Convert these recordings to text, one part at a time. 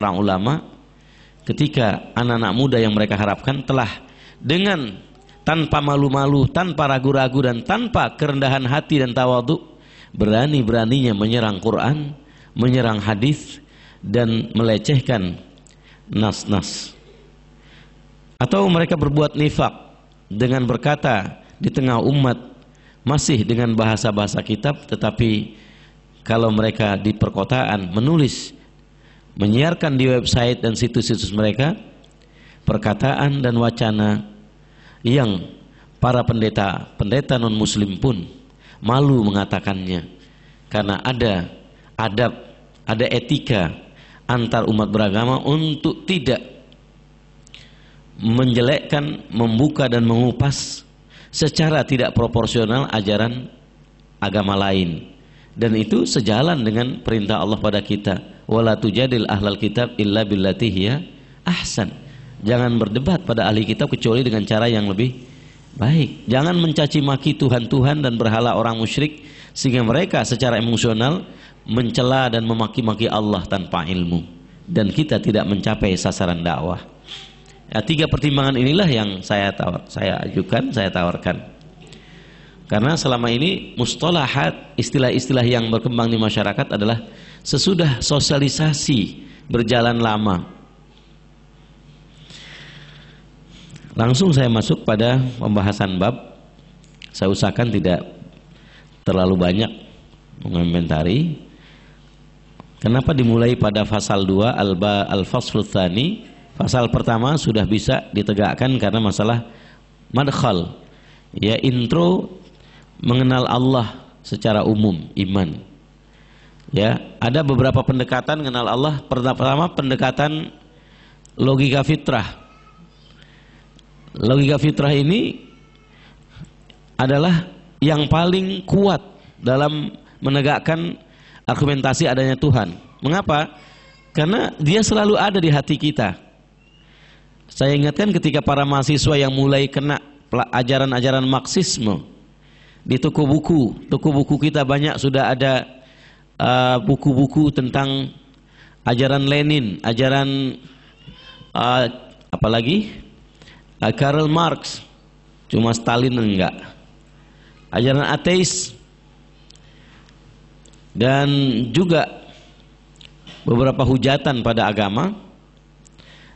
para ulama ketika anak-anak muda yang mereka harapkan telah dengan tanpa malu-malu, tanpa ragu-ragu dan tanpa kerendahan hati dan tawadhu berani-beraninya menyerang Quran, menyerang hadis dan melecehkan nas-nas. Atau mereka berbuat nifak dengan berkata di tengah umat masih dengan bahasa-bahasa kitab, tetapi kalau mereka di perkotaan menulis, menyiarkan di website dan situs-situs mereka perkataan dan wacana yang para pendeta non-muslim pun malu mengatakannya, karena ada adab, ada etika antar umat beragama untuk tidak menjelekkan, membuka dan mengupas secara tidak proporsional ajaran agama lain. Dan itu sejalan dengan perintah Allah pada kita, wala tujadil ahlal kitab illa billati hiya ahsan. Jangan berdebat pada ahli kitab kecuali dengan cara yang lebih baik. Jangan mencaci maki Tuhan-Tuhan dan berhala orang musyrik sehingga mereka secara emosional mencela dan memaki-maki Allah tanpa ilmu, dan kita tidak mencapai sasaran dakwah. Ya, 3 pertimbangan inilah yang saya ajukan, saya tawarkan. Karena selama ini mustalahat, istilah-istilah yang berkembang di masyarakat adalah sesudah sosialisasi berjalan lama. Langsung saya masuk pada pembahasan bab. Saya usahakan tidak terlalu banyak mengomentari. Kenapa dimulai pada pasal 2 al-fasl tsani? Pasal pertama sudah bisa ditegakkan karena masalah madkhal, ya, intro mengenal Allah secara umum, iman. Ya, ada beberapa pendekatan mengenal Allah. Pertama pendekatan logika fitrah. Logika fitrah ini adalah yang paling kuat dalam menegakkan argumentasi adanya Tuhan. Mengapa? Karena dia selalu ada di hati kita. Saya ingatkan ketika para mahasiswa yang mulai kena ajaran-ajaran Marxisme di toko buku kita banyak sudah ada buku-buku tentang ajaran Lenin, ajaran apalagi Karl Marx, cuma Stalin enggak, ajaran ateis, dan juga beberapa hujatan pada agama.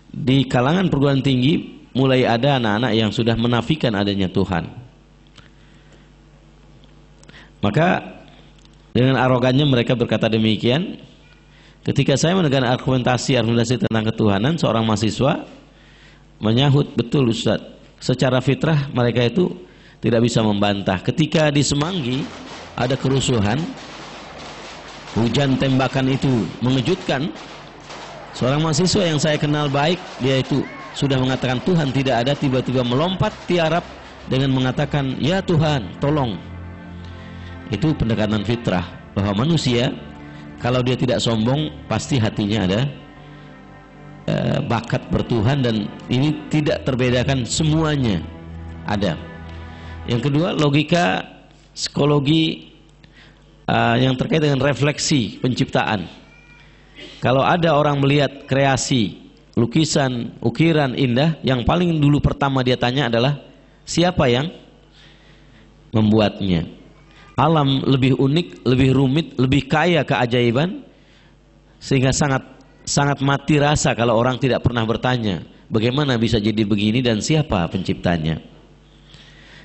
Di kalangan perguruan tinggi mulai ada anak-anak yang sudah menafikan adanya Tuhan. Maka dengan arogannya mereka berkata demikian. Ketika saya mendengar argumentasi tentang ketuhanan, seorang mahasiswa menyahut, betul Ustaz, secara fitrah mereka itu tidak bisa membantah. Ketika di Semanggi ada kerusuhan, hujan tembakan itu mengejutkan. Seorang mahasiswa yang saya kenal baik, dia itu sudah mengatakan Tuhan tidak ada, tiba-tiba melompat tiarap dengan mengatakan, ya Tuhan, tolong. Itu pendekatan fitrah, bahwa manusia kalau dia tidak sombong pasti hatinya ada bakat bertuhan, dan ini tidak terbedakan, semuanya ada. Yang kedua, logika psikologi yang terkait dengan refleksi penciptaan. Kalau ada orang melihat kreasi, lukisan, ukiran indah, yang paling dulu pertama dia tanya adalah siapa yang membuatnya. Alam lebih unik, lebih rumit, lebih kaya keajaiban, sehingga sangat mati rasa kalau orang tidak pernah bertanya bagaimana bisa jadi begini dan siapa penciptanya.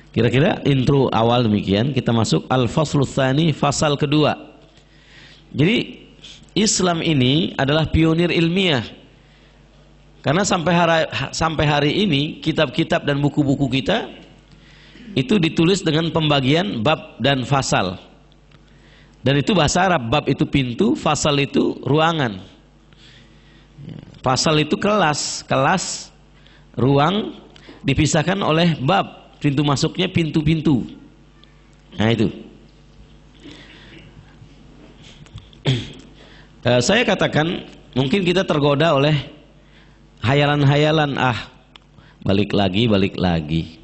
Kira-kira intro awal demikian. Kita masuk al-faslu tsani, fasal kedua. Jadi Islam ini adalah pionir ilmiah. Karena sampai hari ini kitab-kitab dan buku-buku kita itu ditulis dengan pembagian bab dan fasal. Dan itu bahasa Arab. Bab itu pintu, fasal itu ruangan. Fasal itu kelas, ruang dipisahkan oleh bab. Pintu masuknya pintu-pintu. Nah itu. Saya katakan mungkin kita tergoda oleh hayalan-hayalan, balik lagi.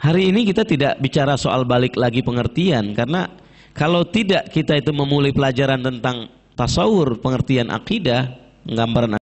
Hari ini kita tidak bicara soal balik lagi pengertian, karena kalau tidak kita itu memulai pelajaran tentang tasawur, pengertian akidah, gambaran